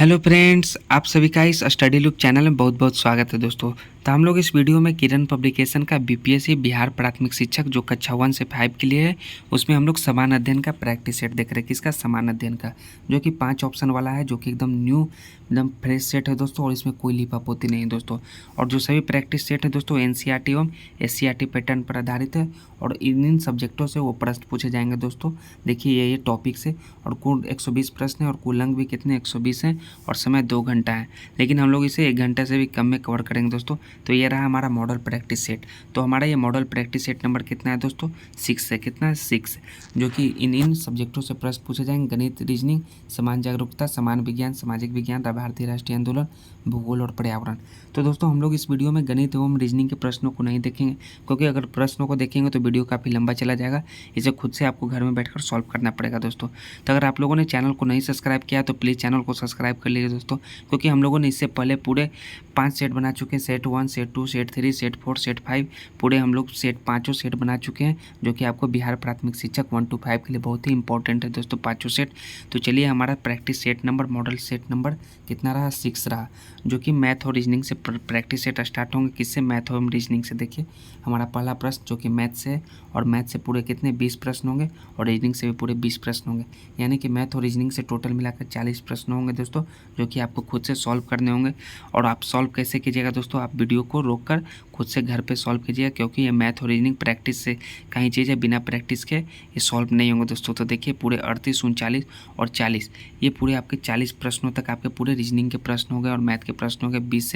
Hello friends, आप सभी का इस स्टडी लुक चैनल में बहुत बहुत स्वागत है दोस्तों। तो हम लोग इस वीडियो में किरण पब्लिकेशन का बीपीएससी बिहार प्राथमिक शिक्षक जो कक्षा 1 से 5 के लिए है, उसमें हम लोग समान अध्ययन का प्रैक्टिस सेट देख रहे हैं। किसका? समान अध्ययन का, जो कि 5 ऑप्शन वाला है, जो कि एकदम न्यू एकदम फ्रेश सेट है दोस्तों, और इसमें कोई लिपापोती नहीं है दोस्तों। और जो सभी प्रैक्टिस सेट है दोस्तों एनसीईआरटी एवं एससीईआरटी पैटर्न पर आधारित है, और इन सब्जेक्टों से वो प्रश्न पूछे जाएंगे दोस्तों। देखिए ये टॉपिक से, और कुल 120 प्रश्न है, और कुल अंक भी कितने 120 हैं, और समय 2 घंटा है। लेकिन हम लोग इसे 1 घंटे से भी कम में कवर करेंगे दोस्तों। तो ये रहा हमारा मॉडल प्रैक्टिस सेट। तो हमारा ये मॉडल प्रैक्टिस सेट नंबर कितना है दोस्तों? 6 है। कितना है? 6, जो कि इन सब्जेक्टों से प्रश्न पूछे जाएंगे। गणित, रीजनिंग, समान जागरूकता, समान विज्ञान, सामाजिक विज्ञान, भारतीय राष्ट्रीय आंदोलन, भूगोल और पर्यावरण। तो दोस्तों हम लोग इस वीडियो में गणित एवं रीजनिंग के प्रश्नों को नहीं देखेंगे, क्योंकि अगर प्रश्नों को देखेंगे तो वीडियो काफ़ी लंबा चला जाएगा। इसे खुद से आपको घर में बैठकर सॉल्व करना पड़ेगा दोस्तों। तो अगर आप लोगों ने चैनल को नहीं सब्सक्राइब किया तो प्लीज़ चैनल को सब्सक्राइब कर लीजिए दोस्तों, क्योंकि हम लोगों ने इससे पहले पूरे 5 सेट बना चुके हैं। Set 1, set 2, set 3, set 4, set 5, पूरे हम लोग पाँचों सेट बना चुके हैं, जो कि आपको बिहार प्राथमिक शिक्षक 1 to 5 के लिए बहुत ही इंपॉर्टेंट है दोस्तों, पाँचों सेट। तो चलिए हमारा practice set number, model set number कितना रहा? 6 रहा, जो कि मैथ और रीजनिंग से प्रैक्टिस सेट स्टार्ट होंगे। किससे? मैथ और रीजनिंग से। देखिए हमारा पहला प्रश्न जो कि मैथ से है, और मैथ से पूरे कितने 20 प्रश्न होंगे, और रीजनिंग से भी पूरे 20 प्रश्न होंगे। यानी कि मैथ और रीजनिंग से टोटल मिलाकर 40 प्रश्न होंगे दोस्तों, जो कि आपको खुद से सॉल्व करने होंगे। और आप सॉल्व कैसे कीजिएगा दोस्तों? आप वीडियो को रोककर खुद से घर पे सॉल्व कीजिएगा, क्योंकि ये मैथ और रीजनिंग प्रैक्टिस से कहीं चीज़ है, बिना प्रैक्टिस के ये सॉल्व नहीं होंगे दोस्तों। तो देखिए पूरे 38, 39 और 40, ये पूरे आपके 40 प्रश्नों तक आपके पूरे रीजनिंग के प्रश्न हो गए, और मैथ के प्रश्न हो गए 20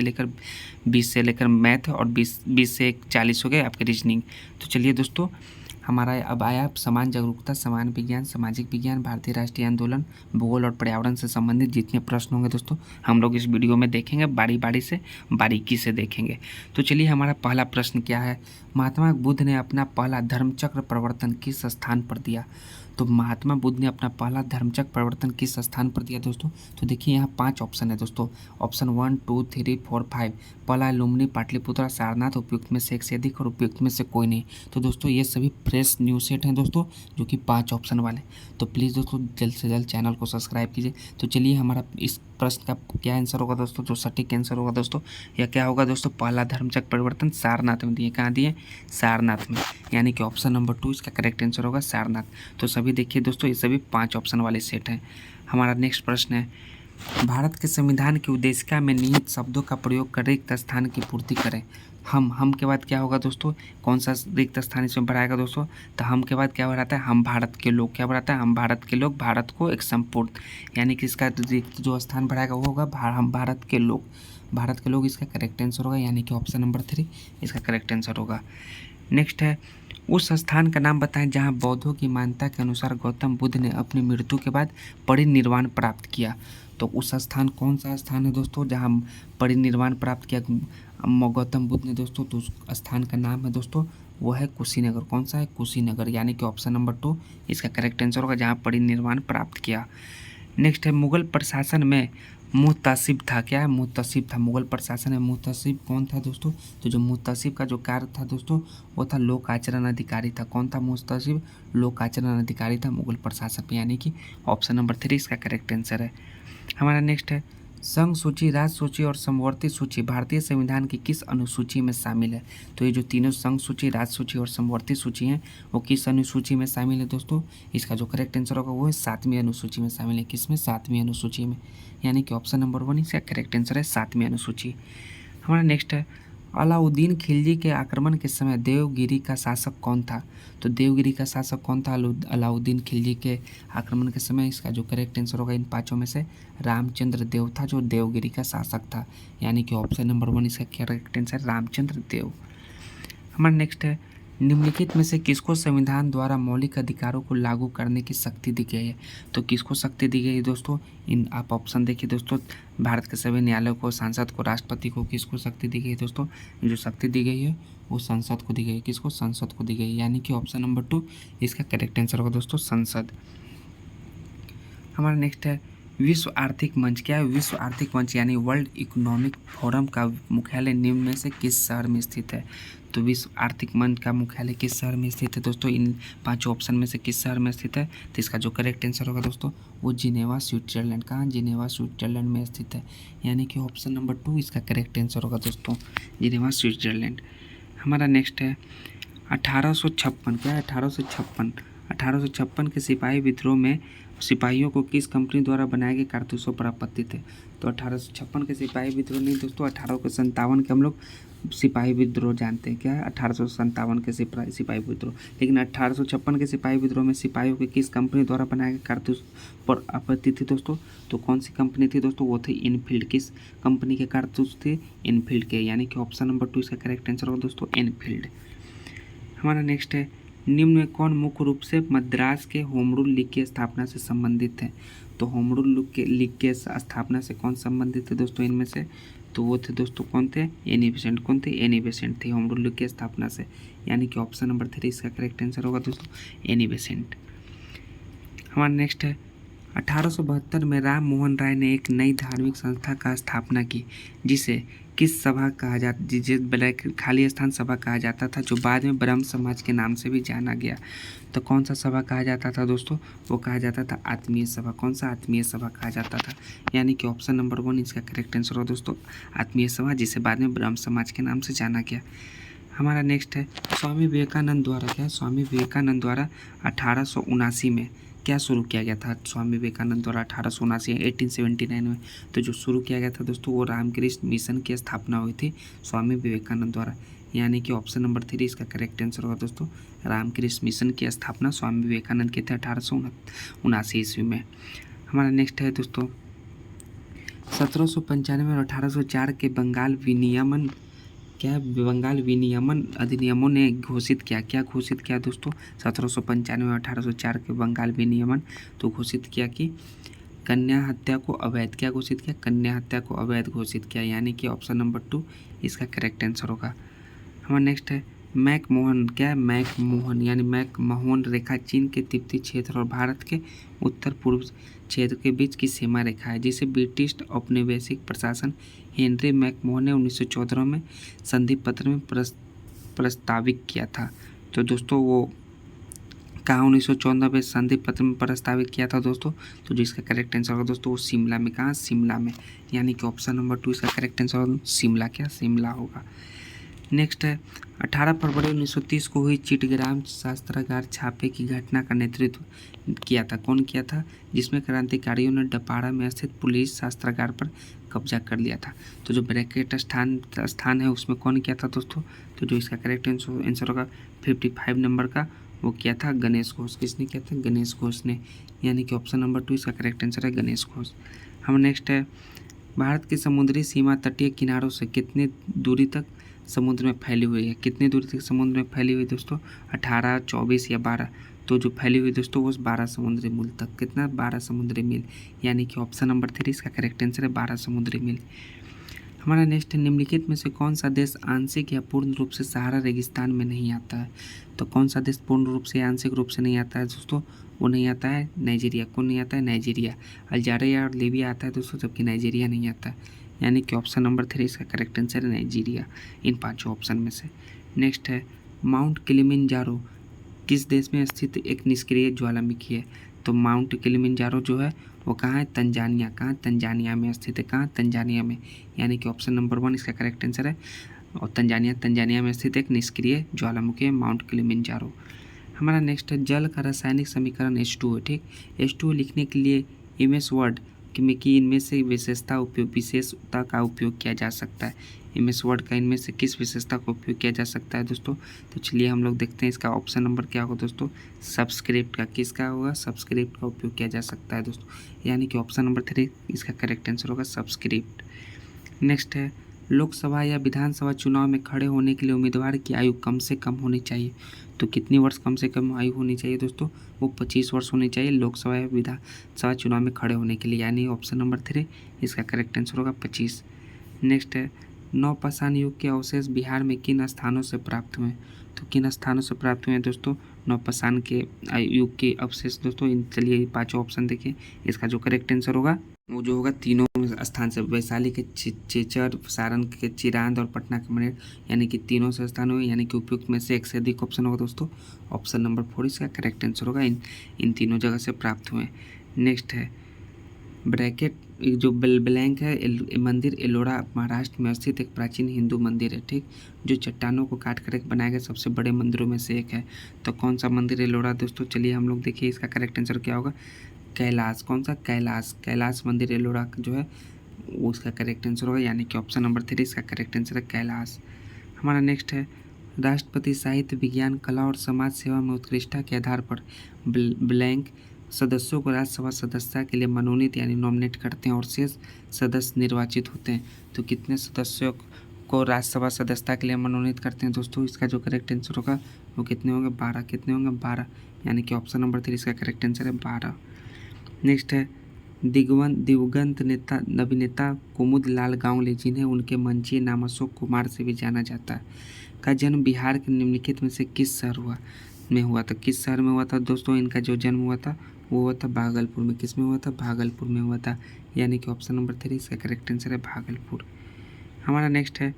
से लेकर मैथ, और 20 से 40 हो गए आपके रीजनिंग। तो चलिए दोस्तों, हमारा अब आया समान जागरूकता, समान विज्ञान, सामाजिक विज्ञान, भारतीय राष्ट्रीय आंदोलन, भूगोल और पर्यावरण से संबंधित जितने प्रश्न होंगे दोस्तों, हम लोग इस वीडियो में देखेंगे, बारी बारी से बारीकी से देखेंगे। तो चलिए हमारा पहला प्रश्न क्या है? महात्मा बुद्ध ने अपना पहला धर्मचक्र प्रवर्तन किस स्थान पर दिया? तो महात्मा बुद्ध ने अपना पहला धर्मचक्र प्रवर्तन किस स्थान पर दिया दोस्तों? तो देखिए यहाँ 5 ऑप्शन है दोस्तों। ऑप्शन 1, 2, 3, 4, 5। पहला है लुम्बिनी, पाटलिपुत्र, सारनाथ। उपयुक्त में से एक से अधिक और उपयुक्त में से कोई नहीं। तो दोस्तों ये सभी फ्रेश न्यूज सेट हैं दोस्तों, जो कि 5 ऑप्शन वाले। तो प्लीज़ दोस्तों जल्द से जल्द चैनल को सब्सक्राइब कीजिए। तो चलिए हमारा इस प्रश्न का क्या आंसर होगा दोस्तों? जो सटीक आंसर होगा दोस्तों, या क्या होगा दोस्तों? पहला धर्मचक्र परिवर्तन सारनाथ में दिए। कहाँ दिए? सारनाथ में। यानी कि ऑप्शन नंबर 2 इसका करेक्ट आंसर होगा, सारनाथ। तो सभी देखिए दोस्तों, ये सभी 5 ऑप्शन वाले सेट हैं। हमारा नेक्स्ट प्रश्न है, भारत के संविधान की उद्देशिका में निहित शब्दों का प्रयोग कर रिक्त स्थान की पूर्ति करें। हम के बाद क्या होगा दोस्तों? कौन सा रिक्त स्थान इसमें भराएगा दोस्तों? तो हम के बाद क्या भराता है? हम भारत के लोग। क्या भराता है? हम भारत के लोग, भारत को एक संपूर्ण, यानी कि इसका रिक्त जो स्थान भराएगा वो होगा हम भारत के लोग। भारत के लोग इसका करेक्ट आंसर होगा, यानी कि ऑप्शन नंबर 3 इसका करेक्ट आंसर होगा। नेक्स्ट है, उस स्थान का नाम बताएं जहां बौद्धों की मान्यता के अनुसार गौतम बुद्ध ने अपनी मृत्यु के बाद परिनिर्वाण प्राप्त किया। तो उस स्थान कौन सा स्थान है दोस्तों जहां परिनिर्वाण प्राप्त किया गौतम बुद्ध ने दोस्तों? तो उस स्थान का नाम है दोस्तों, वो है कुशीनगर। कौन सा है? कुशीनगर। यानी कि ऑप्शन नंबर 2 इसका करेक्ट आंसर होगा, जहाँ परिनिर्वाण प्राप्त किया। नेक्स्ट है, मुगल प्रशासन में मुहतसिब था। क्या है? मुहतसिब था। मुगल प्रशासन में मुहतसिब कौन था दोस्तों? तो जो मुहतसिब का जो कार्य था दोस्तों, वो था लोक आचरण अधिकारी था। कौन था मुहतसिब? लोक आचरण अधिकारी था मुगल प्रशासन में, यानी कि ऑप्शन नंबर 3 इसका करेक्ट आंसर है। हमारा नेक्स्ट है, संघ सूची, राज्य सूची और समवर्ती सूची भारतीय संविधान की किस अनुसूची में शामिल है? तो ये जो तीनों संघ सूची, राज्य सूची और समवर्ती सूची हैं, वो किस अनुसूची में शामिल है दोस्तों? इसका जो करेक्ट आंसर होगा वो है 7वीं अनुसूची में शामिल है। किसमें? 7वीं अनुसूची में। यानी कि ऑप्शन नंबर 1 इसका करेक्ट आंसर है, 7वीं अनुसूची। हमारा नेक्स्ट है, अलाउद्दीन खिलजी के आक्रमण के समय देवगिरी का शासक कौन था? तो देवगिरी का शासक कौन था अलाउद्दीन खिलजी के आक्रमण के समय? इसका जो करेक्ट आंसर होगा इन 5 में से रामचंद्र देव था, जो देवगिरी का शासक था। यानी कि ऑप्शन नंबर 1 इसका करेक्ट आंसर रामचंद्र देव। हमारा नेक्स्ट है, निम्नलिखित में से किसको संविधान द्वारा मौलिक अधिकारों को लागू करने की शक्ति दी गई है? तो किसको शक्ति दी गई है दोस्तों? इन आप ऑप्शन देखिए दोस्तों, भारत के सभी न्यायालयों को, सांसद को, राष्ट्रपति को, किसको शक्ति दी गई है दोस्तों? जो शक्ति दी गई है वो संसद को दी गई है। किसको? संसद को दी गई है। यानी कि ऑप्शन नंबर 2 इसका करेक्ट आंसर होगा दोस्तों, संसद। हमारा नेक्स्ट है, विश्व आर्थिक मंच क्या है? विश्व आर्थिक मंच यानी वर्ल्ड इकोनॉमिक फोरम का मुख्यालय निम्न में से किस शहर में स्थित है? तो विश्व आर्थिक मंच का मुख्यालय किस शहर में स्थित है दोस्तों? इन पांचों ऑप्शन में से किस शहर में स्थित है? तो इसका जो करेक्ट आंसर होगा दोस्तों वो जिनेवा स्विट्जरलैंड। कहाँ? जिनेवा स्विट्जरलैंड में स्थित है, यानी कि ऑप्शन नंबर 2 इसका करेक्ट आंसर होगा दोस्तों, जिनेवा स्विट्जरलैंड। हमारा नेक्स्ट है 1856। क्या है? 1856 के सिपाही विद्रोह में सिपाहियों को किस कंपनी द्वारा बनाए गए कारतूसों पर आपत्ति थे? तो 1856 के सिपाही विद्रोह नहीं दोस्तों, 1857 के हम लोग सिपाही विद्रोह जानते हैं। क्या है? 1857 के सिपाही विद्रोह। लेकिन 1856 के सिपाही विद्रोह में सिपाहियों के किस कंपनी द्वारा बनाए गए कारतूस पर आपत्ति थी दोस्तों? तो कौन सी कंपनी थी दोस्तों? वो थी इनफील्ड। किस कंपनी के कारतूस थे? इनफील्ड के, यानी कि ऑप्शन नंबर 2 इसका करेक्ट आंसर होगा दोस्तों, इनफील्ड। हमारा नेक्स्ट है निम्न में कौन मुख्य रूप से मद्रास के होम रूल लीग की स्थापना से संबंधित है? तो होम रूल लीग के स्थापना से कौन संबंधित है दोस्तों इनमें से? तो वो थे दोस्तों कौन थे? Annie Besant. कौन थे? एनी बेसेंट थे होम रूल लीग की स्थापना से, यानी कि ऑप्शन नंबर 3 इसका करेक्ट आंसर होगा दोस्तों, एनी बेसेंट। हमारा नेक्स्ट है 1872 में राम मोहन राय ने एक नई धार्मिक संस्था का स्थापना की जिसे किस सभा कहा जाता, जिसे ब्लैक खाली स्थान सभा कहा जाता था, जो बाद में ब्रह्म समाज के नाम से भी जाना गया। तो कौन सा सभा कहा जाता था दोस्तों? वो कहा जाता था आत्मीय सभा। कौन सा? आत्मीय सभा कहा जाता था, यानी कि ऑप्शन नंबर 1 इसका करेक्ट आंसर हो दोस्तों, आत्मीय सभा, जिसे बाद में ब्रह्म समाज के नाम से जाना गया। हमारा नेक्स्ट है स्वामी विवेकानंद द्वारा। क्या है? स्वामी विवेकानंद द्वारा 1879 में क्या शुरू किया गया था? स्वामी विवेकानंद द्वारा 1879 1879 में तो जो शुरू किया गया था दोस्तों वो रामकृष्ण मिशन की स्थापना हुई थी स्वामी विवेकानंद द्वारा, यानी कि ऑप्शन नंबर 3 इसका करेक्ट आंसर होगा दोस्तों, रामकृष्ण मिशन की स्थापना स्वामी विवेकानंद की थी 1879 ईस्वी में। हमारा नेक्स्ट है दोस्तों 1795 और 1804 के बंगाल विनियमन, क्या बंगाल विनियमन अधिनियमों ने घोषित किया? क्या घोषित किया दोस्तों? 1795 और 1804 के बंगाल विनियमन तो घोषित किया कि कन्या हत्या को अवैध, क्या घोषित किया? कन्या हत्या को अवैध घोषित किया, यानी कि ऑप्शन नंबर 2 इसका करेक्ट आंसर होगा। हमारा नेक्स्ट है मैकमोहन। क्या है? मैकमोहन यानी मैकमोहन रेखा चीन के तिब्बती क्षेत्र और भारत के उत्तर पूर्व क्षेत्र के बीच की सीमा रेखा है, जिसे ब्रिटिश औपनिवेशिक प्रशासन हेनरी मैकमोहन ने 1914 में संधि पत्र में प्रस्तावित किया था। तो दोस्तों वो कहाँ 1914 में संधि पत्र में प्रस्तावित किया था दोस्तों? तो जिसका करेक्ट आंसर होगा दोस्तों वो शिमला में। कहाँ? शिमला में, यानी कि ऑप्शन नंबर 2 इसका करेक्ट आंसर होगा शिमला। क्या? शिमला होगा। नेक्स्ट है 18 फरवरी 1930 को हुई चिटग्राम शस्त्रागार छापे की घटना का नेतृत्व किया था। कौन किया था? जिसमें क्रांतिकारियों ने डपाड़ा में स्थित पुलिस शस्त्रागार पर कब्जा कर लिया था। तो जो ब्रैकेट स्थान है उसमें कौन किया था दोस्तों? तो जो इसका करेक्ट आंसर होगा 55 नंबर का वो किया था गणेश घोष। किसने किया था? गणेश घोष ने, यानी कि ऑप्शन नंबर 2 इसका करेक्ट आंसर है गणेश घोष। हम नेक्स्ट है भारत की समुद्री सीमा तटीय किनारों से कितनी दूरी तक समुद्र में फैली हुई है? कितनी दूरी तक समुद्र में फैली हुई दोस्तों? 18, 24 या 12? तो जो फैली हुई दोस्तों वो 12 समुद्री मील तक। कितना? 12 समुद्री मील, यानी कि ऑप्शन नंबर 3 इसका करेक्ट आंसर है 12 समुद्री मील। हमारा नेक्स्ट है निम्नलिखित में से कौन सा देश आंशिक या पूर्ण रूप से सहारा रेगिस्तान में नहीं आता है? तो कौन सा देश पूर्ण रूप से या आंशिक रूप से नहीं आता है दोस्तों? वो नहीं आता है नाइजीरिया। कौन नहीं आता है? नाइजीरिया। अल्जीरिया और लीबिया आता है दोस्तों, जबकि नाइजीरिया नहीं आता है, यानी कि ऑप्शन नंबर 3 इसका करेक्ट आंसर है नाइजीरिया, इन पांचों ऑप्शन में से। नेक्स्ट है माउंट किलिमंजारो किस देश में स्थित एक निष्क्रिय ज्वालामुखी है? तो माउंट किलिमंजारो जो है वो कहाँ है? तंजानिया। कहाँ? तंजानिया में स्थित है। कहाँ? तंजानिया में, यानी कि ऑप्शन नंबर 1 इसका करेक्ट आंसर है। और तंजानिया में स्थित एक निष्क्रिय ज्वालामुखी है माउंट किलिमंजारो। हमारा नेक्स्ट है जल का रासायनिक समीकरण H2 है। ठीक, H2 लिखने के लिए MS वर्ड कि इनमें से विशेषता का उपयोग किया जा सकता है। MS वर्ड का इनमें से किस विशेषता का उपयोग किया जा सकता है दोस्तों? तो चलिए हम लोग देखते हैं इसका ऑप्शन नंबर क्या होगा दोस्तों, सबस्क्रिप्ट का। किसका होगा? सबस्क्रिप्ट का उपयोग किया जा सकता है दोस्तों, यानी कि ऑप्शन नंबर 3 इसका करेक्ट आंसर होगा सबस्क्रिप्ट। नेक्स्ट है लोकसभा या विधानसभा चुनाव में खड़े होने के लिए उम्मीदवार की आयु कम से कम होनी चाहिए। तो कितनी वर्ष कम से कम आयु होनी चाहिए दोस्तों? वो 25 वर्ष होनी चाहिए लोकसभा या विधानसभा चुनाव में खड़े होने के लिए, यानी ऑप्शन नंबर 3 इसका करेक्ट आंसर होगा 25। नेक्स्ट है नवपाषाण युग के अवशेष बिहार में किन स्थानों से प्राप्त हुए? तो किन स्थानों से प्राप्त हुए दोस्तों नवपाषाण के युग के अवशेष दोस्तों? चलिए 5 ऑप्शन देखिए, इसका जो करेक्ट आंसर होगा वो जो होगा तीनों स्थान से, वैशाली के चेचर, सारण के चिरांद और पटना के मनेर, यानी कि तीनों से स्थान हुए, यानी कि उपयुक्त में से एक से अधिक ऑप्शन होगा दोस्तों। ऑप्शन नंबर 4 इसका करेक्ट आंसर होगा। इन तीनों जगह से प्राप्त हुए। नेक्स्ट है ब्रैकेट जो ब्लैंक है, मंदिर एलोरा महाराष्ट्र में स्थित एक प्राचीन हिंदू मंदिर है, ठीक, जो चट्टानों को काट कर एक बनाए गए सबसे बड़े मंदिरों में से एक है। तो कौन सा मंदिर एलोरा दोस्तों? चलिए हम लोग देखिए इसका करेक्ट आंसर क्या होगा। कैलाश। कौन सा? कैलाश मंदिर एलोरा जो है वो उसका करेक्ट आंसर होगा, यानी कि ऑप्शन नंबर 3 इसका करेक्ट आंसर है कैलाश। हमारा नेक्स्ट है राष्ट्रपति साहित्य, विज्ञान, कला और समाज सेवा में उत्कृष्टता के आधार पर ब्लैंक सदस्यों को राज्यसभा सदस्यता के लिए मनोनीत यानी नॉमिनेट करते हैं और शेष सदस्य निर्वाचित होते हैं। तो कितने सदस्यों को राज्यसभा सदस्यता के लिए मनोनीत करते हैं दोस्तों? इसका जो करेक्ट आंसर होगा वो कितने होंगे? 12। कितने होंगे? 12, यानी कि ऑप्शन नंबर 3 इसका करेक्ट आंसर है 12। नेक्स्ट है दिवंगत नेता अभिनेता कुमुदलाल गांगुली, जिन्हें उनके मंचीय नाम अशोक कुमार से भी जाना जाता है, का जन्म बिहार के निम्नलिखित में से किस शहर में हुआ था? किस शहर में हुआ था दोस्तों? इनका जो जन्म हुआ था वो हुआ था भागलपुर में। किस में हुआ था? भागलपुर में हुआ था, यानी कि ऑप्शन नंबर 3 इसका करेक्ट आंसर है भागलपुर। हमारा नेक्स्ट है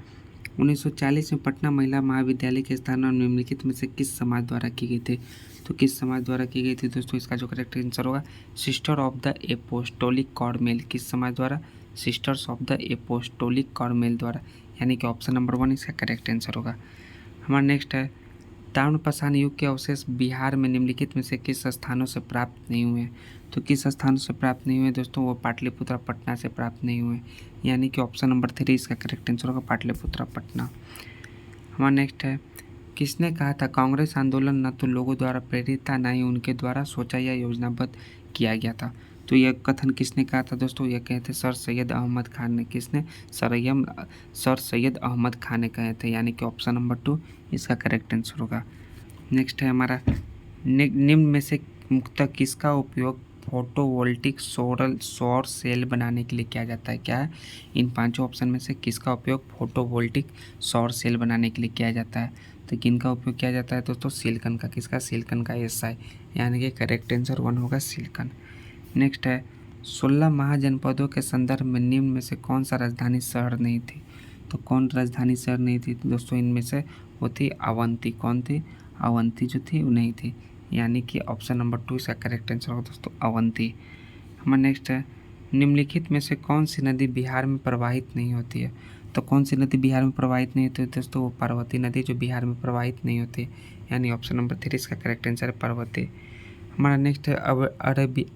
1940 में पटना महिला महाविद्यालय की स्थापना निम्नलिखित में से किस समाज द्वारा की गई थी? तो किस समाज द्वारा की गई थी दोस्तों? इसका जो करेक्ट आंसर होगा सिस्टर ऑफ द एपोस्टोलिक कॉर्मेल। किस समाज द्वारा? सिस्टर्स ऑफ द एपोस्टोलिक कॉर्मेल द्वारा, यानी कि ऑप्शन नंबर 1 इसका करेक्ट आंसर होगा। हमारा नेक्स्ट है ताम्रपाषाण युग के अवशेष बिहार में निम्नलिखित में से किस स्थानों से प्राप्त नहीं हुए? तो किस स्थानों से प्राप्त नहीं हुए दोस्तों? वो पाटलिपुत्र पटना से प्राप्त नहीं हुए, यानी कि ऑप्शन नंबर 3 इसका करेक्ट आंसर होगा पाटलिपुत्र पटना। हमारा नेक्स्ट है किसने कहा था कांग्रेस आंदोलन न तो लोगों द्वारा प्रेरित था, न ही उनके द्वारा सोचा या योजनाबद्ध किया गया था? तो यह कथन किसने कहा था दोस्तों? यह कहे थे सर सैयद अहमद खान ने। किसने? सर सैयद अहमद खान ने कहे थे, यानी कि ऑप्शन नंबर 2 इसका करेक्ट आंसर होगा। नेक्स्ट है हमारा निम्न में से मुख्यतः किसका उपयोग फोटोवोल्टिक सौर सेल बनाने के लिए किया जाता है? क्या है? इन पांचों ऑप्शन में से किसका उपयोग फोटोवोल्टिक सौर सेल बनाने के लिए किया जाता है? तो किनका उपयोग किया जाता है दोस्तों? सिलिकॉन का। किसका? सिलिकॉन का SI, यानी कि करेक्ट आंसर 1 होगा सिलिकॉन। नेक्स्ट है 16 महाजनपदों के संदर्भ में निम्न में से कौन सा राजधानी शहर नहीं थी? तो कौन राजधानी शहर नहीं थी दोस्तों? इनमें से वो थी अवंती। कौन थी? अवंती जो थी वो नहीं थी, यानी कि ऑप्शन नंबर 2 इसका करेक्ट आंसर होगा दोस्तों अवंती। हमारा नेक्स्ट है निम्नलिखित में से कौन सी नदी बिहार में प्रवाहित नहीं होती है? तो कौन सी नदी बिहार में प्रवाहित नहीं होती है दोस्तों? वो पार्वती नदी जो बिहार में प्रवाहित नहीं होती, यानी ऑप्शन नंबर 3 इसका करेक्ट आंसर है पार्वती। हमारा नेक्स्ट है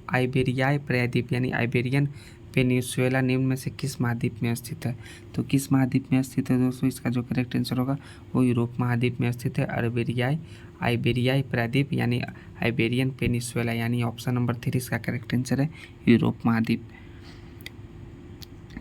आइबेरियाई प्रायद्वीप यानी आइबेरियन पेनिनसुला निम्न में से किस महाद्वीप में स्थित है? तो किस महाद्वीप में स्थित है दोस्तों? इसका जो करेक्ट आंसर होगा वो यूरोप महाद्वीप में स्थित है। आइबेरियाई प्रायद्वीप यानी आइबेरियन पेनिनसुला, यानी ऑप्शन नंबर 3 इसका करेक्ट आंसर है यूरोप महाद्वीप।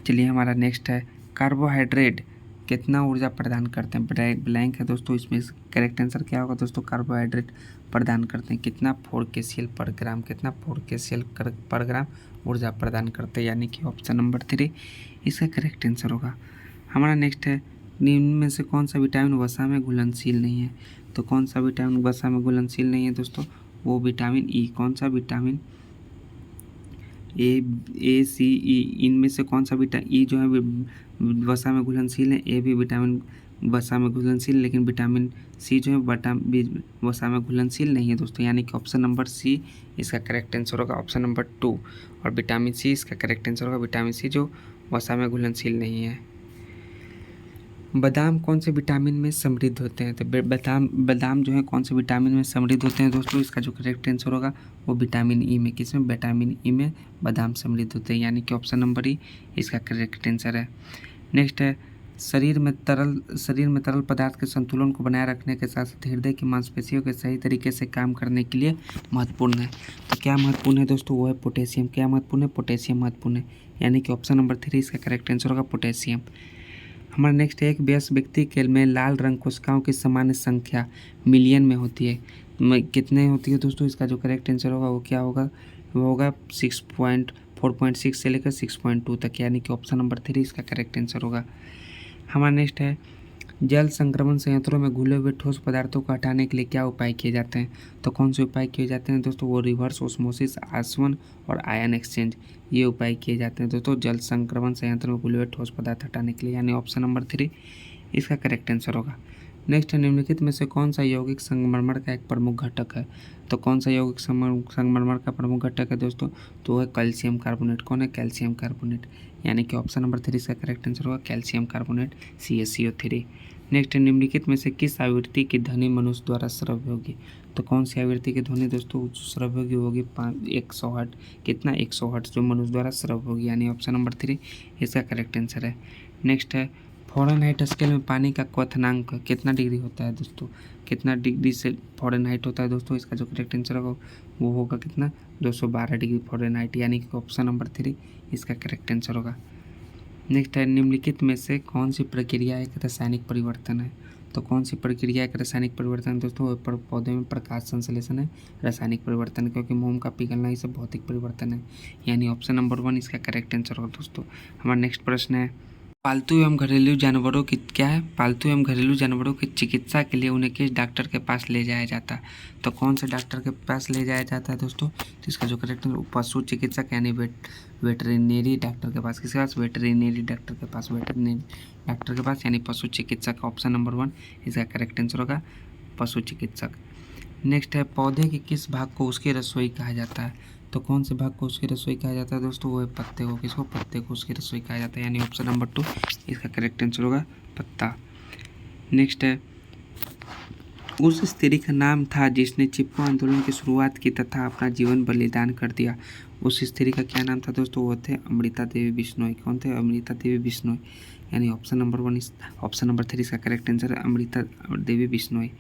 चलिए हमारा नेक्स्ट है कार्बोहाइड्रेट कितना ऊर्जा प्रदान करते हैं? ब्लैंक है दोस्तों, इसमें करेक्ट आंसर क्या होगा दोस्तों? कार्बोहाइड्रेट प्रदान करते हैं कितना? 4 kcal पर ग्राम। कितना? 4 kcal पर ग्राम ऊर्जा प्रदान करते हैं, यानी कि ऑप्शन नंबर 3 इसका करेक्ट आंसर होगा। हमारा नेक्स्ट है निम्न में से कौन सा विटामिन वसा में घुलनशील नहीं है? तो कौन सा विटामिन वसा में घुलनशील नहीं है दोस्तों? वो विटामिन ई। कौन सा? Vitamin A, C, E। इनमें से कौन सा विटामिन ई जो है वसा में घुलनशील है? ए भी विटामिन वसा में घुलनशील, लेकिन विटामिन सी जो है वसा में घुलनशील नहीं है दोस्तों, यानी कि ऑप्शन नंबर सी इसका करेक्ट आंसर होगा ऑप्शन नंबर 2। और विटामिन सी इसका करेक्ट आंसर होगा विटामिन सी जो वसा में घुलनशील नहीं है। बादाम कौन से विटामिन में समृद्ध होते हैं? तो बादाम जो है कौन से विटामिन में समृद्ध होते हैं दोस्तों? इसका जो करेक्ट आंसर होगा वो विटामिन ई में। किसमें? विटामिन ई में बादाम समृद्ध होते हैं, यानी कि ऑप्शन नंबर ई इसका करेक्ट आंसर है। नेक्स्ट है शरीर में तरल पदार्थ के संतुलन को बनाए रखने के साथ साथ हृदय की मांसपेशियों के सही तरीके से काम करने के लिए महत्वपूर्ण है। तो क्या महत्वपूर्ण है दोस्तों? वो है पोटेशियम। क्या महत्वपूर्ण है? पोटेशियम महत्वपूर्ण है, यानी कि ऑप्शन नंबर 3 इसका करेक्ट आंसर होगा पोटेशियम। हमारा नेक्स्ट है एक वयस्क व्यक्ति के में लाल रंग कोशिकाओं की सामान्य संख्या मिलियन में होती है। कितने होती है दोस्तों? इसका जो करेक्ट आंसर होगा वो क्या होगा? वो होगा 4.6 से लेकर 6.2 तक, यानी कि ऑप्शन नंबर 3 इसका करेक्ट आंसर होगा। हमारा नेक्स्ट है जल संक्रमण संयंत्रों में घुले हुए ठोस पदार्थों को हटाने के लिए क्या उपाय किए जाते हैं? तो कौन से उपाय किए जाते हैं दोस्तों? वो रिवर्स ऑस्मोसिस, आसवन और आयन एक्सचेंज, ये उपाय किए जाते हैं दोस्तों जल संक्रमण संयंत्र में घुले हुए ठोस पदार्थ हटाने के लिए, यानी ऑप्शन नंबर 3 इसका करेक्ट आंसर होगा। नेक्स्ट है, निम्नलिखित में से कौन सा यौगिक संगमरमर का एक प्रमुख घटक है? तो कौन सा यौगिक संगमरमर का प्रमुख घटक है दोस्तों? तो है कैल्शियम कार्बोनेट। कौन है? कैल्शियम कार्बोनेट, यानी कि ऑप्शन नंबर 3 इसका करेक्ट आंसर होगा कैल्शियम कार्बोनेट, CaCO3। नेक्स्ट है, निम्नलिखित में से किस आवृत्ति की ध्वनि मनुष्य द्वारा श्रव्य होगी? तो कौन सी आवृत्ति की ध्वनि दोस्तों श्रव्य होगी? 100 हर्ट्ज। कितना? 100 हर्ट्ज जो मनुष्य द्वारा श्रव्य होगी, यानी ऑप्शन नंबर 3 इसका करेक्ट आंसर है। नेक्स्ट है, फ़ारेनहाइट स्केल में पानी का क्वथनांक कितना डिग्री होता है दोस्तों? कितना डिग्री से फ़ारेनहाइट होता है दोस्तों? इसका जो करेक्ट आंसर होगा वो होगा कितना? 212 डिग्री फ़ारेनहाइट, यानी कि ऑप्शन नंबर 3 इसका करेक्ट आंसर होगा। नेक्स्ट है, निम्नलिखित में से कौन सी प्रक्रिया एक रासायनिक परिवर्तन है? तो कौन सी प्रक्रिया एक रासायनिक परिवर्तन है दोस्तों? पौधे में प्रकाश संश्लेषण है रासायनिक परिवर्तन, क्योंकि मोम का पिघलना ही सब भौतिक परिवर्तन है, यानी ऑप्शन नंबर 1 इसका करेक्ट आंसर होगा दोस्तों। हमारा नेक्स्ट प्रश्न है, पालतू एवं घरेलू जानवरों की क्या है? पालतू एवं घरेलू जानवरों की चिकित्सा के लिए उन्हें किस डॉक्टर के पास ले जाया जाता है? तो कौन से डॉक्टर के पास ले जाया जाता है दोस्तों? तो इसका जो करेक्ट है पशु चिकित्सक, यानी वेटरिनरी डॉक्टर के पास। किसके पास? वेटरिनरी डॉक्टर के पास, वेटरिनरी डॉक्टर के पास, यानी पशु चिकित्सक, ऑप्शन नंबर 1 इसका करेक्ट आंसर होगा पशु चिकित्सक। नेक्स्ट है, पौधे के किस भाग को उसकी रसोई कहा जाता है? तो कौन से भाग को उसकी रसोई कहा जाता है दोस्तों? वो है पत्ते को। किसको? पत्ते को उसकी रसोई कहा जाता है, यानी ऑप्शन नंबर 2 इसका करेक्ट आंसर होगा पत्ता। नेक्स्ट है, उस स्त्री का नाम था जिसने चिपको आंदोलन की शुरुआत की तथा अपना जीवन बलिदान कर दिया। उस स्त्री का क्या नाम था दोस्तों? वो थे अमृता देवी बिश्नोई। कौन थे? अमृता देवी बिश्नोई, यानी ऑप्शन नंबर 1 ऑप्शन नंबर 3 इसका करेक्ट आंसर है अमृता देवी बिश्नोई।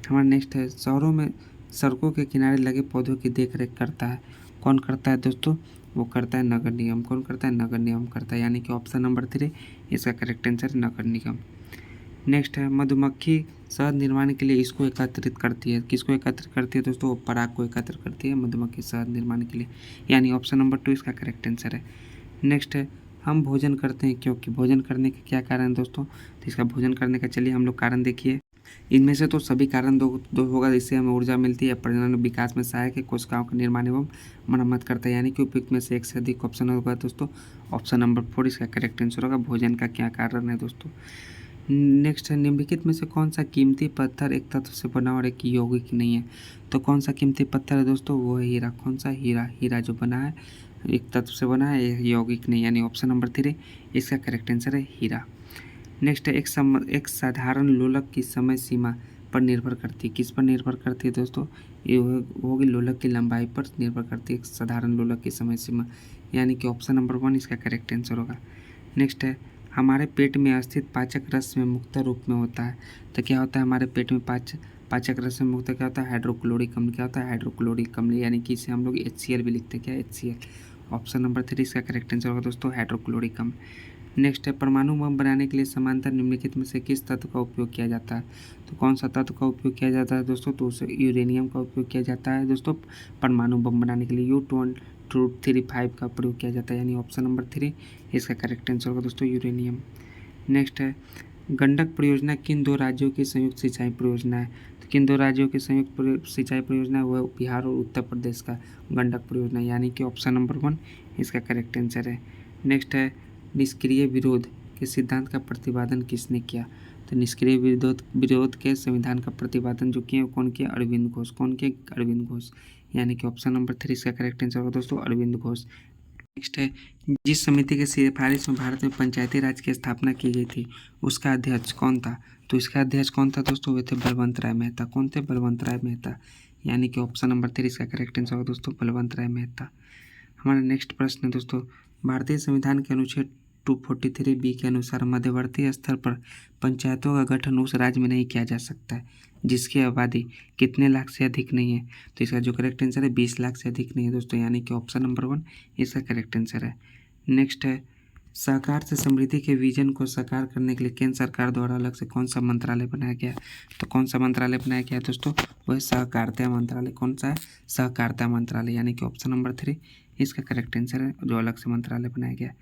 हमारा नेक्स्ट है, शहरों में सड़कों के किनारे लगे पौधों की देखरेख करता है। कौन करता है दोस्तों? वो करता है नगर निगम। कौन करता है? नगर निगम करता है, यानी कि ऑप्शन नंबर 3 इसका करेक्ट आंसर नगर निगम। नेक्स्ट है, मधुमक्खी शहद निर्माण के लिए इसको एकत्रित करती है। किसको एकत्रित करती है दोस्तों? पराग को एकत्र करती है मधुमक्खी शहद निर्माण के लिए, यानी ऑप्शन नंबर 2 इसका करेक्ट आंसर है। नेक्स्ट है, हम भोजन करते हैं क्योंकि? भोजन करने के क्या कारण है दोस्तों? तो इसका भोजन करने का चलिए हम लोग कारण देखिए। इनमें से तो सभी कारण दो होगा, जिससे हमें ऊर्जा मिलती है, प्रजनन विकास में सहायक है, कोशिकाओं का निर्माण एवं मरम्मत करता है, यानी कि उपयुक्त में से एक से अधिक ऑप्शन होगा दोस्तों। ऑप्शन नंबर 4 इसका करेक्ट आंसर होगा भोजन का क्या कारण है दोस्तों। नेक्स्ट है, निम्नलिखित में से कौन सा कीमती पत्थर एक तत्व से बना और एक यौगिक नहीं है? तो कौन सा कीमती पत्थर है दोस्तों? वो है हीरा। कौन सा? हीरा। हीरा जो बना है एक तत्व से बना है, यौगिक नहीं, यानी ऑप्शन नंबर 3 इसका करेक्ट आंसर है हीरा। नेक्स्ट है, एक साधारण लोलक की समय सीमा पर निर्भर करती है। किस पर निर्भर करती है दोस्तों? ये होगी लोलक की लंबाई पर निर्भर करती है एक साधारण लोलक की समय सीमा, यानी कि ऑप्शन नंबर 1 इसका करेक्ट आंसर होगा। नेक्स्ट है, हमारे पेट में स्थित पाचक रस में मुक्त रूप में होता है। तो क्या होता है हमारे पेट में पाचक रस में मुक्त क्या होता है? हाइड्रोक्लोरिक अम्ल। क्या होता है? हाइड्रोक्लोरिक अम्ल, यानी कि इसे हम लोग HCl भी लिखते हैं। क्या? HCl। ऑप्शन नंबर 3 इसका करेक्ट आंसर होगा दोस्तों हाइड्रोक्लोरिक अम्ल। नेक्स्ट है, परमाणु बम बनाने के लिए समांतर निम्नलिखित में से किस तत्व का उपयोग किया जाता है? तो कौन सा तत्व का उपयोग किया जाता है दोस्तों? तो उसे यूरेनियम का उपयोग किया जाता है दोस्तों परमाणु बम बनाने के लिए। U-235 का प्रयोग किया जाता है, यानी ऑप्शन नंबर 3 इसका करेक्ट आंसर होगा दोस्तों यूरेनियम। नेक्स्ट है, गंडक परियोजना किन दो राज्यों की संयुक्त सिंचाई परियोजना है? तो किन दो राज्यों की संयुक्त सिंचाई परियोजना है? वह बिहार और उत्तर प्रदेश का गंडक परियोजना, यानी कि ऑप्शन नंबर 1 इसका करेक्ट आंसर है। नेक्स्ट है, निष्क्रिय विरोध के सिद्धांत का प्रतिपादन किसने किया? तो निष्क्रिय विरोध के संविधान का प्रतिपादन जो किया कौन किया? अरविंद घोष। कौन किया? अरविंद घोष, यानी कि ऑप्शन नंबर 3 इसका करेक्ट आंसर होगा दोस्तों अरविंद घोष। नेक्स्ट है, जिस समिति की सिफारिश में भारत में पंचायती राज की स्थापना की गई थी उसका अध्यक्ष कौन था? तो इसका अध्यक्ष कौन था दोस्तों? वे थे बलवंत राय मेहता। कौन थे? बलवंत राय मेहता, यानी कि ऑप्शन नंबर 3 इसका करेक्ट आंसर होगा दोस्तों बलवंत राय मेहता। हमारा नेक्स्ट प्रश्न है दोस्तों, भारतीय संविधान के अनुच्छेद 243B के अनुसार मध्यवर्ती स्तर पर पंचायतों का गठन उस राज्य में नहीं किया जा सकता है जिसकी आबादी कितने लाख से अधिक नहीं है? तो इसका जो करेक्ट आंसर है 20 लाख से अधिक नहीं है दोस्तों, यानी कि ऑप्शन नंबर 1 इसका करेक्ट आंसर है। नेक्स्ट है, सहकार से समृद्धि के विजन को साकार करने के लिए केंद्र सरकार द्वारा अलग से कौन सा मंत्रालय बनाया गया? तो कौन सा मंत्रालय बनाया गया दोस्तों? वह सहकारिता मंत्रालय। कौन सा है? सहकारिता मंत्रालय, यानी कि ऑप्शन नंबर 3 इसका करेक्ट आंसर है जो अलग से मंत्रालय बनाया गया।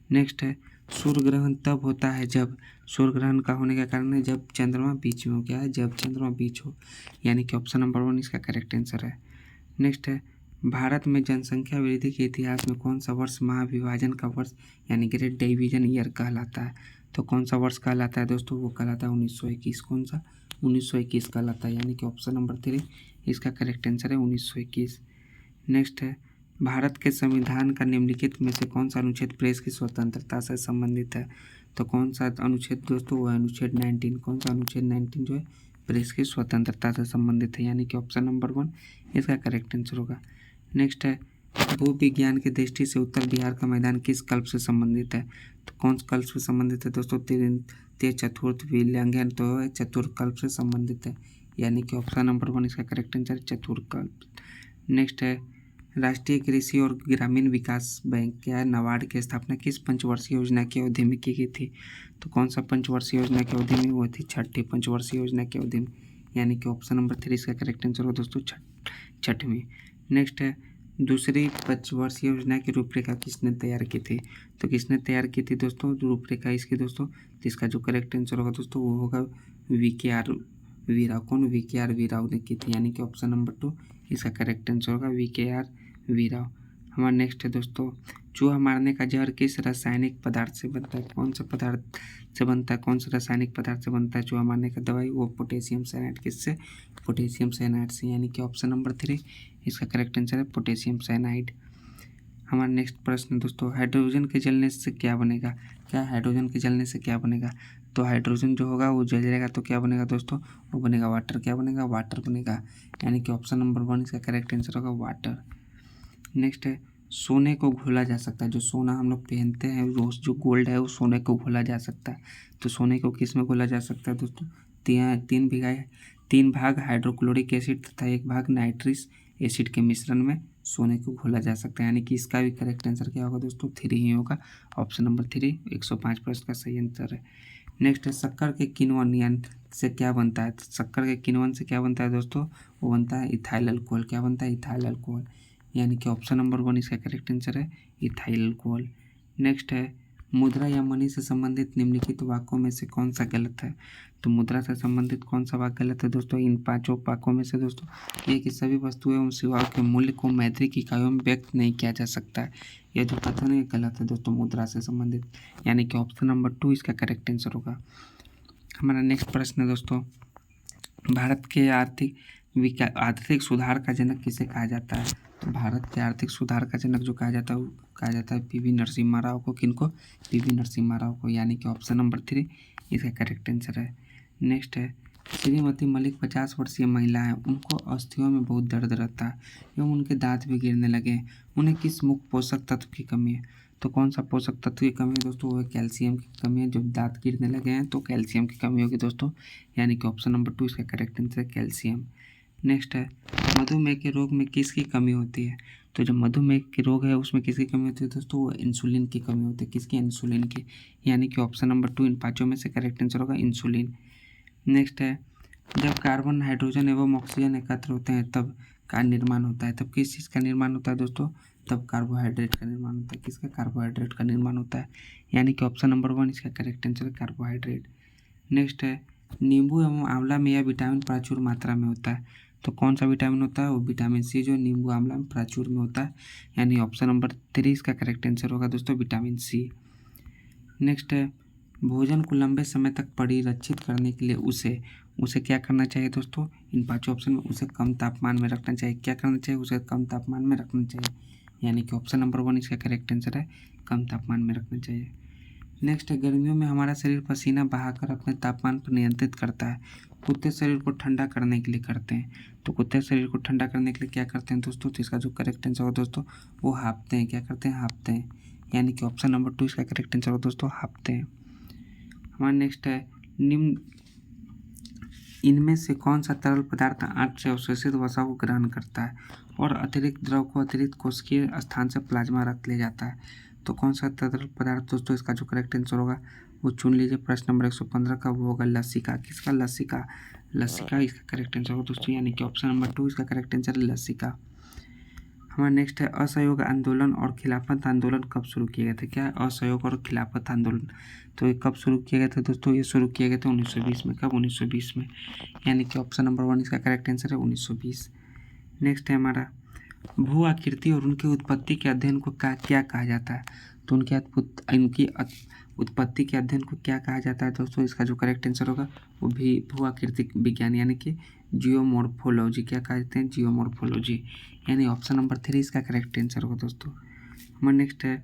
नेक्स्ट है सूर्य ग्रहण तब होता है जब, सूर्य ग्रहण का होने का कारण है जब चंद्रमा बीच में हो, क्या है, जब चंद्रमा बीच हो, यानी कि ऑप्शन नंबर 1 इसका करेक्ट आंसर है। नेक्स्ट है भारत में जनसंख्या वृद्धि के इतिहास में कौन सा वर्ष महाविभाजन का वर्ष यानी ग्रेट डिवीजन ईयर कहलाता है। तो कौन सा वर्ष कहलाता है दोस्तों, वो कहलाता है 1921। कौन सा, 1921 कहलाता है, यानी कि ऑप्शन नंबर 3 इसका करेक्ट आंसर है 1921। नेक्स्ट है भारत के संविधान का निम्नलिखित में से कौन सा अनुच्छेद प्रेस की स्वतंत्रता से संबंधित है। तो कौन सा अनुच्छेद दोस्तों, वो है अनुच्छेद 19। कौन सा, अनुच्छेद 19 जो है प्रेस की स्वतंत्रता से संबंधित है, यानी कि ऑप्शन नंबर 1 इसका करेक्ट आंसर होगा। नेक्स्ट है भू विज्ञान की दृष्टि से उत्तर बिहार का मैदान किस कल्प से संबंधित है। तो कौन सा कल्प से संबंधित है दोस्तों, चतुर्थ विलयन तो है चतुर्कल्प से संबंधित है, यानी कि ऑप्शन नंबर 1 इसका करेक्ट आंसर चतुर्कल्प। नेक्स्ट है राष्ट्रीय कृषि और ग्रामीण विकास बैंक क्या है, नाबार्ड की स्थापना किस पंचवर्षीय योजना की अवधि में की गई थी। तो कौन सा पंचवर्षीय योजना की अवधि में, वो थी छठी पंचवर्षीय योजना की अवधि में, यानी कि ऑप्शन नंबर 3 इसका करेक्ट आंसर हो दोस्तों छठवीं। नेक्स्ट है दूसरी पंचवर्षीय योजना की रूपरेखा किसने तैयार की थी। तो किसने तैयार की थी दोस्तों रूपरेखा इसकी दोस्तों, तो इसका जो करेक्ट आंसर होगा दोस्तों वो होगा VKR वीराव। कौन, VKR वीराव ने की थी, यानी कि ऑप्शन नंबर 2 इसका करेक्ट आंसर होगा VKR वीराव। हमारा नेक्स्ट है दोस्तों चूहा मारने का जहर किस रासायनिक पदार्थ से बनता है। कौन सा पदार्थ से बनता है, कौन सा रासायनिक पदार्थ से बनता है चूहा मारने का दवाई, वो पोटेशियम साइनाइड। किससे, पोटेशियम साइनाइड से, यानी कि ऑप्शन नंबर 3 इसका करेक्ट आंसर है पोटेशियम साइनाइड। हमारा नेक्स्ट प्रश्न दोस्तों हाइड्रोजन के जलने से क्या बनेगा। क्या हाइड्रोजन के जलने से क्या बनेगा। तो हाइड्रोजन जो होगा वो जल जाएगा तो क्या बनेगा दोस्तों, वो बनेगा वाटर। क्या बनेगा, वाटर बनेगा, यानी कि ऑप्शन नंबर 1 इसका करेक्ट आंसर होगा वाटर। नेक्स्ट है सोने को घोला जा सकता है, जो सोना हम लोग पहनते हैं रोज जो गोल्ड है वो सोने को घोला जा सकता है। तो सोने को किस में घोला जा सकता है दोस्तों, तीन भाग हाइड्रोक्लोरिक एसिड तथा 1 भाग नाइट्रिक एसिड के मिश्रण में सोने को घोला जा सकता है, यानी कि इसका भी करेक्ट आंसर क्या होगा दोस्तों 3 ही होगा, ऑप्शन नंबर 3 105 प्रश्न का सही आंसर है। नेक्स्ट है शक्कर के किण्वन से क्या बनता है। तो शक्कर के किण्वन से क्या बनता है दोस्तों, वो बनता है इथाइल अल्कोहल। क्या बनता है, इथाइल अल्कोहल, यानी कि ऑप्शन नंबर 1 इसका करेक्ट आंसर है इथाइल अल्कोहल। नेक्स्ट है मुद्रा या मनी से संबंधित निम्नलिखित वाक्यों में से कौन सा गलत है। तो मुद्रा से संबंधित कौन सा वाक्य गलत है दोस्तों, इन 5 वाक्यों में से दोस्तों ये कि सभी वस्तुएं एवं सेवाओं के मूल्य को मौद्रिक इकाइयों में व्यक्त नहीं किया जा सकता है। यह जो कथन है गलत है दोस्तों मुद्रा से संबंधित, यानी कि ऑप्शन नंबर 2 इसका करेक्ट आंसर होगा। हमारा नेक्स्ट प्रश्न है दोस्तों भारत के आर्थिक सुधार का जनक किसे कहा जाता है। तो भारत के आर्थिक सुधार का जनक जो कहा जाता है वो कहा जाता है PV नरसिम्हा राव को। किनको, PV नरसिम्हा राव को, यानी कि ऑप्शन नंबर 3 इसका करेक्ट आंसर है। नेक्स्ट है श्रीमती मलिक 50 वर्षीय महिला है, उनको अस्थियों में बहुत दर्द रहता है एवं उनके दांत भी गिरने लगे हैं, उन्हें किस मुख्य पोषक तत्व की कमी है। तो कौन सा पोषक तत्व की कमी है दोस्तों, वो कैल्शियम की कमी है। जब दांत गिरने लगे हैं तो कैल्शियम की कमी होगी दोस्तों, यानी कि ऑप्शन नंबर 2 इसका करेक्ट आंसर है कैल्शियम। नेक्स्ट है मधुमेह के रोग में किसकी कमी होती है। तो जो मधुमेह के रोग है उसमें किसकी कमी होती है दोस्तों, वो इंसुलिन की कमी होती है। किसकी, इंसुलिन की, यानी कि ऑप्शन नंबर 2 इन 5 में से करेक्ट आंसर होगा इंसुलिन। नेक्स्ट है जब कार्बन हाइड्रोजन एवं ऑक्सीजन एकत्र होते हैं तब का निर्माण होता है। तब किस चीज़ का निर्माण होता है दोस्तों, तब कार्बोहाइड्रेट का निर्माण होता है। किसका, कार्बोहाइड्रेट का निर्माण होता है, यानी कि ऑप्शन नंबर 1 इसका करेक्ट आंसर है कार्बोहाइड्रेट। नेक्स्ट है नींबू एवं आंवला में यह विटामिन प्रचुर मात्रा में होता है। तो कौन सा विटामिन होता है, वो विटामिन C जो नींबू आंवला में प्रचुर में होता है, यानी ऑप्शन नंबर 3 इसका करेक्ट आंसर होगा दोस्तों विटामिन C। नेक्स्ट है भोजन को लंबे समय तक परिरक्षित करने के लिए उसे क्या करना चाहिए दोस्तों, इन 5 ऑप्शन में उसे कम तापमान में रखना चाहिए। क्या करना चाहिए, उसे कम तापमान में रखना चाहिए, यानी कि ऑप्शन नंबर 1 इसका करेक्ट आंसर है कम तापमान में रखना चाहिए। नेक्स्ट है गर्मियों में हमारा शरीर पसीना बहाकर अपने तापमान पर नियंत्रित करता है, कुत्ते शरीर को ठंडा करने के लिए करते हैं। तो कुत्ते शरीर को ठंडा करने के लिए क्या करते हैं दोस्तों, तो इसका जो करेक्ट आंसर हो दोस्तों वो हाँफते हैं। क्या करते हैं, हाँफते हैं, यानी कि ऑप्शन नंबर 2 इसका करेक्ट आंसर हो दोस्तों हाँफते हैं। हमारा नेक्स्ट है निम्न इनमें से कौन सा तरल पदार्थ 8 से अवशोषित वसा को ग्रहण करता है और अतिरिक्त द्रव को अतिरिक्त कोशिकीय स्थान से प्लाज्मा रख ले जाता है। तो कौन सा तरल पदार्थ दोस्तों, इसका जो करेक्ट आंसर होगा वो चुन लीजिए प्रश्न नंबर 115 का, वो होगा लसिका। किसका, लसिका, लसिका इसका करेक्ट आंसर होगा दोस्तों, यानी कि ऑप्शन नंबर 2 इसका करेक्ट आंसर है लसिका। हमारा नेक्स्ट है असहयोग आंदोलन और खिलाफत आंदोलन कब शुरू किए गए थे। क्या है असहयोग और खिलाफत आंदोलन, तो ये कब शुरू किए गए थे दोस्तों, ये शुरू किए गए थे 1920 में। कब, 1920 में, यानी कि ऑप्शन नंबर 1 इसका करेक्ट आंसर है 1920। नेक्स्ट है हमारा भू आकृति और उनकी उत्पत्ति के अध्ययन को क्या कहा जाता है। तो उनकी उत्पत्ति के अध्ययन को क्या कहा जाता है दोस्तों, इसका जो करेक्ट आंसर होगा वो भी भू आकृतिक विज्ञान यानी कि जियोमॉर्फोलॉजी। क्या कहते हैं, जियोमॉर्फोलॉजी, यानी ऑप्शन नंबर 3 इसका करेक्ट आंसर होगा दोस्तों। हमारा नेक्स्ट है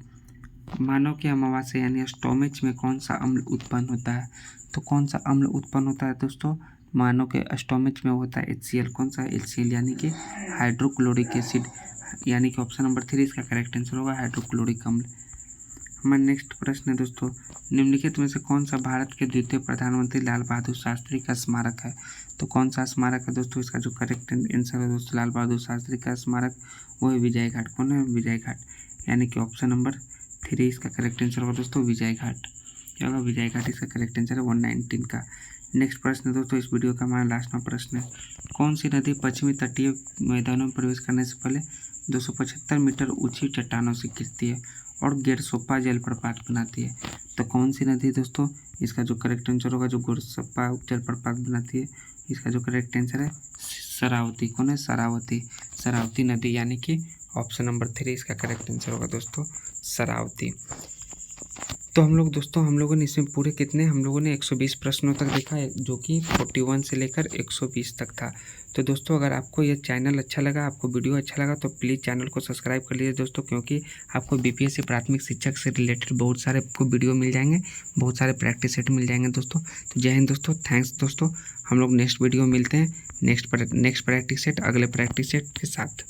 मानव के अमावस्या यानी स्टोमेच में कौन सा अम्ल उत्पन्न होता है। तो कौन सा अम्ल उत्पन्न होता है दोस्तों, मानव के स्टोमेच में होता है HCl। कौन सा, HCl यानी कि हाइड्रोक्लोरिक एसिड, यानी कि ऑप्शन नंबर 3 इसका करेक्ट आंसर होगा हाइड्रोक्लोरिक अम्ल। हमारा नेक्स्ट प्रश्न है दोस्तों निम्नलिखित में से कौन सा भारत के द्वितीय प्रधानमंत्री लाल बहादुर शास्त्री का स्मारक है। तो कौन सा स्मारक है दोस्तों, इसका जो करेक्ट आंसर है दोस्तों लाल बहादुर शास्त्री का स्मारक वो है विजय घाट। कौन है, विजय घाट, यानी कि ऑप्शन नंबर 3 इसका करेक्ट आंसर होगा दोस्तों विजय घाट। क्या होगा, विजय घाट इसका करेक्ट आंसर है 119 का। नेक्स्ट प्रश्न है दोस्तों इस वीडियो का हमारा लास्ट में प्रश्न है कौन सी नदी पश्चिमी तटीय मैदानों में प्रवेश करने से पहले 275 मीटर ऊंची चट्टानों से गिरती है और गेरसोप्पा जलप्रपात बनाती है। तो कौन सी नदी दोस्तों, इसका जो करेक्ट आंसर होगा जो गेरसोप्पा जलप्रपात बनाती है, इसका जो करेक्ट आंसर है शरावती। कौन है, शरावती, शरावती नदी, यानी कि ऑप्शन नंबर 3 इसका करेक्ट आंसर होगा दोस्तों शरावती। तो हम लोगों ने इसमें पूरे कितने, हम लोगों ने 120 प्रश्नों तक देखा है जो कि 41 से लेकर 120 तक था। तो दोस्तों अगर आपको ये चैनल अच्छा लगा, आपको वीडियो अच्छा लगा तो प्लीज़ चैनल को सब्सक्राइब कर लीजिए दोस्तों, क्योंकि आपको बीपीएससी प्राथमिक शिक्षक से रिलेटेड बहुत सारे आपको वीडियो मिल जाएंगे, बहुत सारे प्रैक्टिस सेट मिल जाएंगे दोस्तों। तो जय हिंद दोस्तों, थैंक्स दोस्तों। हम लोग नेक्स्ट वीडियो मिलते हैं नेक्स्ट प्रैक्टिस सेट, अगले प्रैक्टिस सेट के साथ।